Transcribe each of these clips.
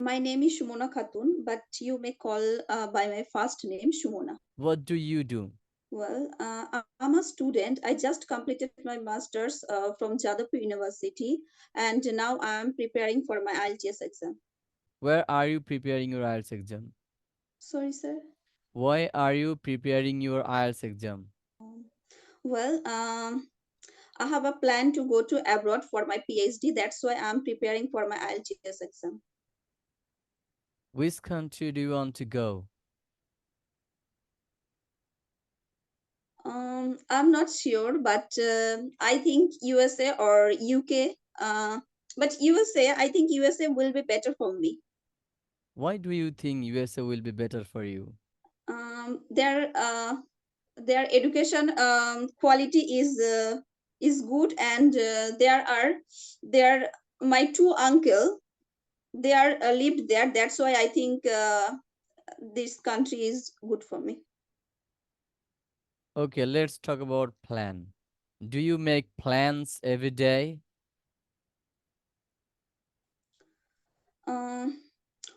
My name is Shumona Khatun, but you may call by my first name, Shumona. What do you do? Well, I'm a student. I just completed my master's from Jadavpur University, and now I'm preparing for my IELTS exam. Where are you preparing your IELTS exam? Sorry, sir. Why are you preparing your IELTS exam? Um, well, I have a plan to go to abroad for my PhD. That's why I'm preparing for my IELTS exam. Which country do you want to go? I'm not sure, but I think USA or UK. But USA, I think USA will be better for me. Why do you think USA will be better for you? Um, their uh, their education quality is good, and there my two uncle they are lived there. That's why I think this country is good for me. Okay, let's talk about plan. Do you make plans every day? Um,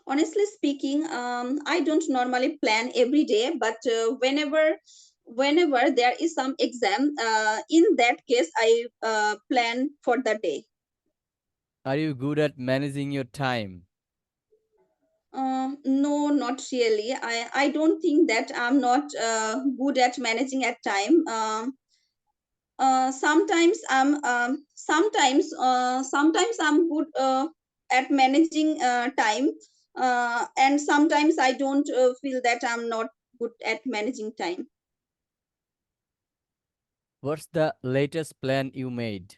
Honestly speaking, I don't normally plan every day, but whenever there is some exam, in that case I plan for the day. Are you good at managing your time? No, not really. I don't think that I'm not good at managing at time. Sometimes I'm good at managing time, and sometimes I don't feel that I'm not good at managing time. What's the latest plan you made?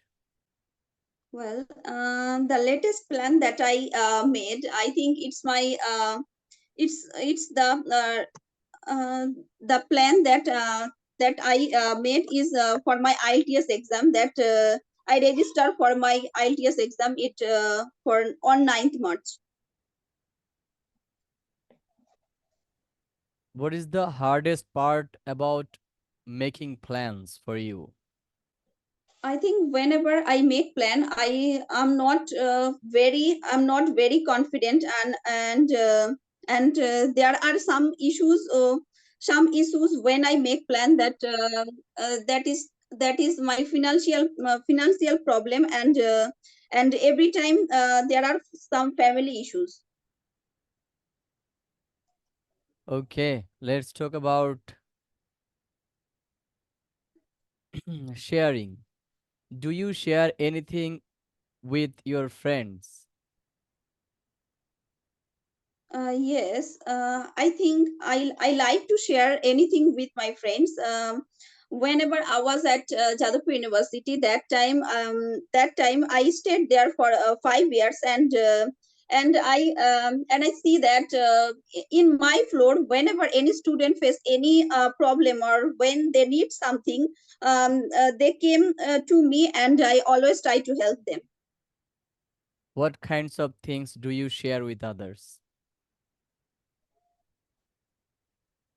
Well, the latest plan that I made, I think it's my it's the plan that I made is for my IELTS exam, that I register for my IELTS exam it for on 9th March. What is the hardest part about making plans for you? I think whenever I make plan, I'm not very confident, and there are some issues when I make plan that is my financial problem, and every time there are some family issues. Okay, let's talk about sharing. Do you share anything with your friends? Yes, I think I like to share anything with my friends. Whenever I was at Jadavpur University, that time I stayed there for 5 years, and I see that in my floor, whenever any student face any problem or when they need something, they came to me, and I always try to help them. What kinds of things do you share with others?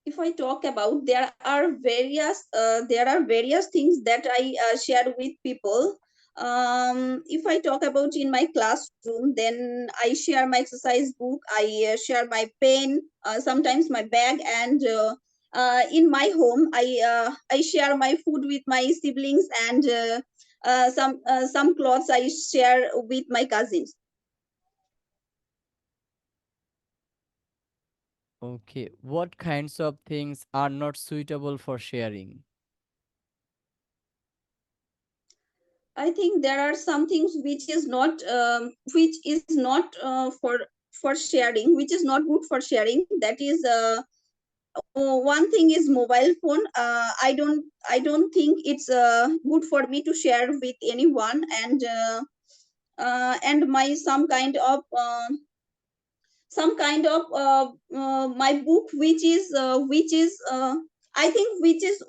If I talk about, there are various things that I share with people. If I talk about in my classroom, then I share my exercise book, I share my pen, sometimes my bag, and in my home I share my food with my siblings, and some clothes I share with my cousins. Okay, what kinds of things are not suitable for sharing? I think there are some things which is not for sharing, which is not good for sharing. That is one thing is mobile phone. I don't think it's good for me to share with anyone, and my some kind of my book which is I think which is.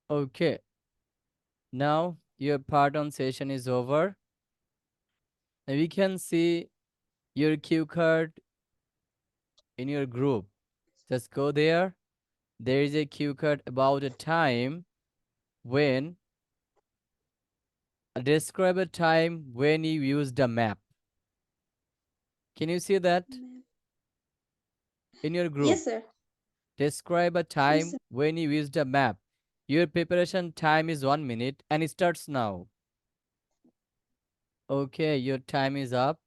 Okay, now your part on session is over. And we can see your cue card in your group. Just go there. There is a cue card about a time when Describe a time when you used a map. Can you see that in your group? Yes, sir. Describe a Yes, time sir. when you used a map. Your preparation time is 1 minute and it starts now. Okay, your time is up.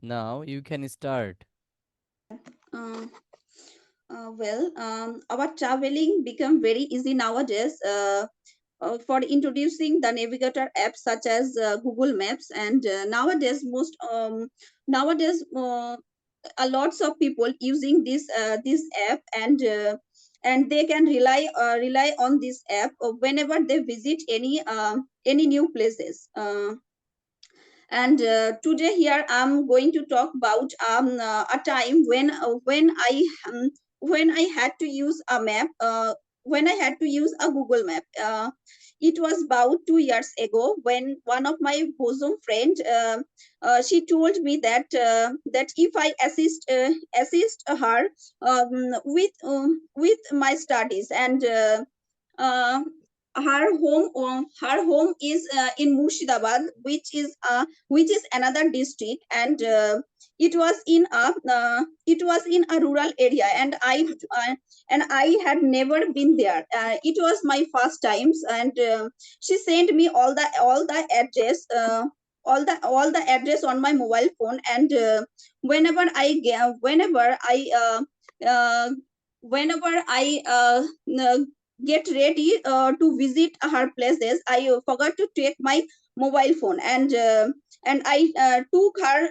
Now you can start. Uh, our traveling become very easy nowadays. For introducing the navigator apps such as Google Maps, and nowadays lots of people using this app, and they can rely on this app whenever they visit any new places. And today here I'm going to talk about a time when I had to use a map, when I had to use a Google Map. It was about 2 years ago when one of my bosom friend, she told me that if I assist her with my studies, and uh, her home is in Murshidabad, which is another district, and it was in a rural area, and I had never been there. It was my first times, and she sent me all the address. All the address on my mobile phone, and uh, whenever I get ready to visit her places, I forgot to take my mobile phone, and I took her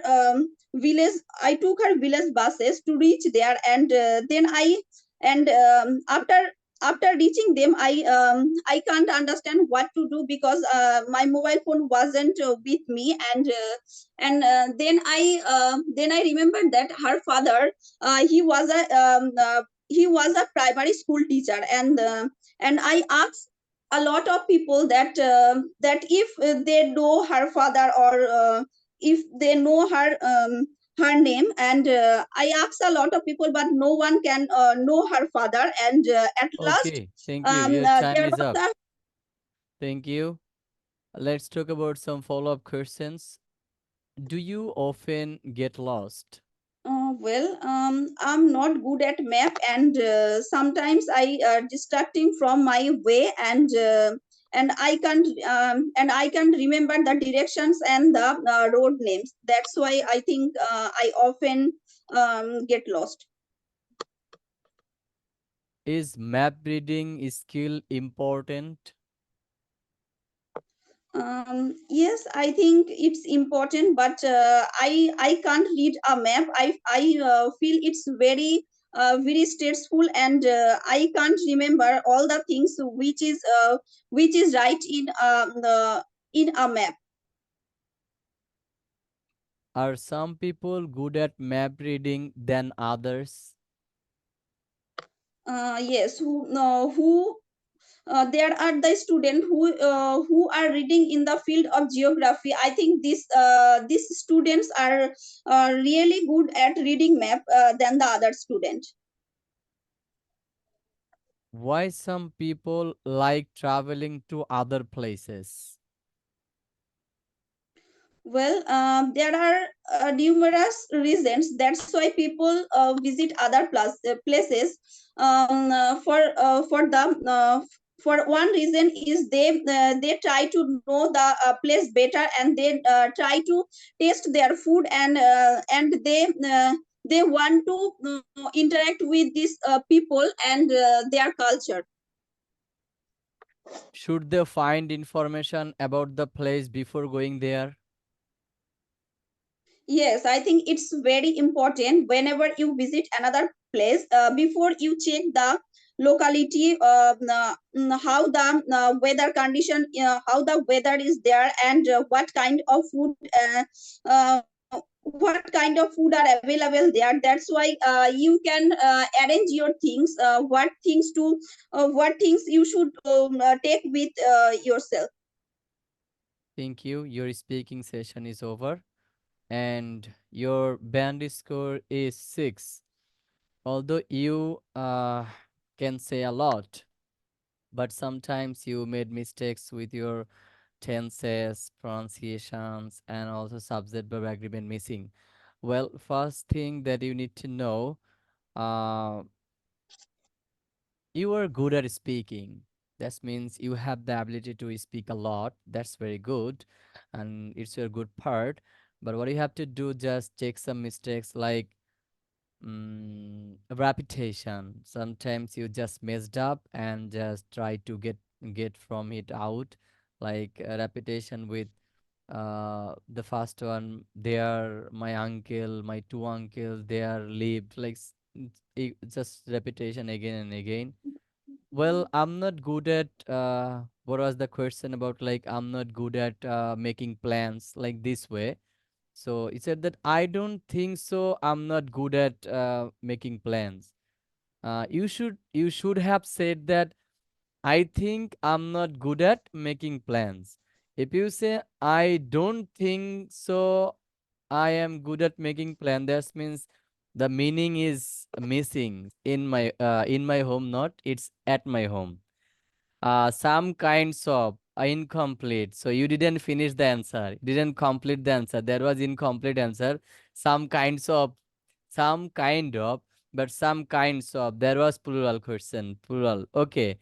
village buses to reach there, and then I and after reaching them, I can't understand what to do, because my mobile phone wasn't with me, and then I remembered that her father, he was a primary school teacher, and I asked a lot of people that if they know her father, or if they know her name, and I asked a lot of people, but no one can know her father, and at last Okay, thank you. Your time there is was up. a Thank you. Let's talk about some follow-up questions. Do you often get lost? I'm not good at map, and sometimes I distracting from my way, and I can't remember the directions and the road names. That's why I think I often get lost. Is map reading skill important? Yes, I think it's important, but I can't read a map. I feel it's very stressful, and I can't remember all the things which is right in a map. Are some people good at map reading than others? Yes, who there are the students who are reading in the field of geography. I think these students are really good at reading map than the other student. Why some people like traveling to other places? Well, there are numerous reasons. That's why people visit other places. For one reason is they try to know the place better, and they try to taste their food, and they want to interact with these people and their culture. Should they find information about the place before going there? Yes, I think it's very important whenever you visit another place, before you check the locality, how the weather condition, how the weather is there, and what kind of food are available there. That's why you can arrange your things, what things you should take with yourself. Thank you. Your speaking session is over and your band score is 6. Although you can say a lot, but sometimes you made mistakes with your tenses, pronunciations, and also subject verb agreement missing. Well, first thing that you need to know, uh, you are good at speaking. That means you have the ability to speak a lot. That's very good, and it's your good part. But what you have to do, just check some mistakes like repetition. Sometimes you just messed up and just try to get from it out, like repetition with the first one. They are my uncle, my two uncles, they are lived like just repetition again and again. Well, I'm not good at what was the question about, like I'm not good at making plans like this way. So he said that I don't think so. I'm not good at making plans. You should have said that I think I'm not good at making plans. If you say I don't think so, I am good at making plan, that means the meaning is missing in my home, not it's at my home. Some kinds of incomplete. So you didn't finish the answer, didn't complete the answer. There was incomplete answer. Some kinds of, some kind of, but some kinds of. There was plural question, plural. Okay.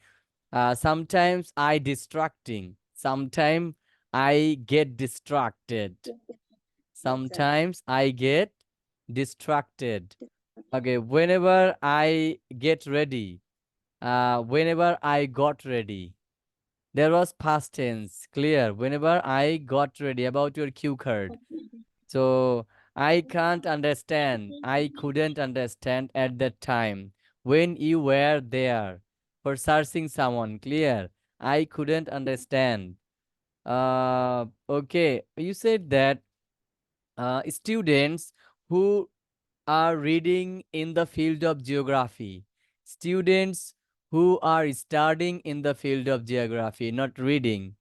Sometimes I distracting. Sometimes I get distracted. Exactly. Sometimes I get distracted. Okay. Whenever I get ready. Whenever I got ready. There was past tense, clear. Whenever I got ready about your cue card. So I can't understand. I couldn't understand at that time when you were there for searching someone. Clear. I couldn't understand. Okay. You said that students who are reading in the field of geography. Students who are studying in the field of geography, not reading.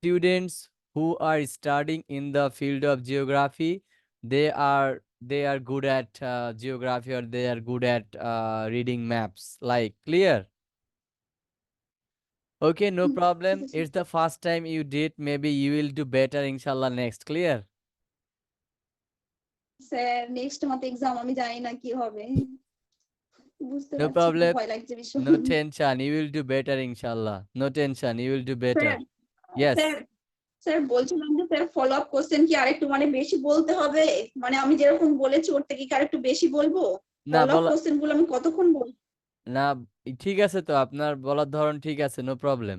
Students who are studying in the field of geography, they are good at geography, or they are good at reading maps. Like, clear? Okay, no problem. It's the first time you did. Maybe you will do better, inshallah, next. Clear? Sir next month exam, আমি জানি না কি হবে, বুঝতে No পারছি, খুব problem. ভয় লাগছে ভীষণ। No tension. You will do better, inshallah. No tension. You will do better. Sir sir Yes. Sir বলছিলাম যে স্যার ফলো আপ কোশ্চেন কি আরেকটু মানে বেশি বলতে হবে, মানে আমি যেরকম বলেছি ওর থেকে কি আরেকটু বেশি বলবো? না ফলো আপ বলা, কোশ্চেন গুলো আমি কতক্ষণ বলবো? না ঠিক আছে তো, আপনার বলার ধরন ঠিক আছে, নো প্রবলেম।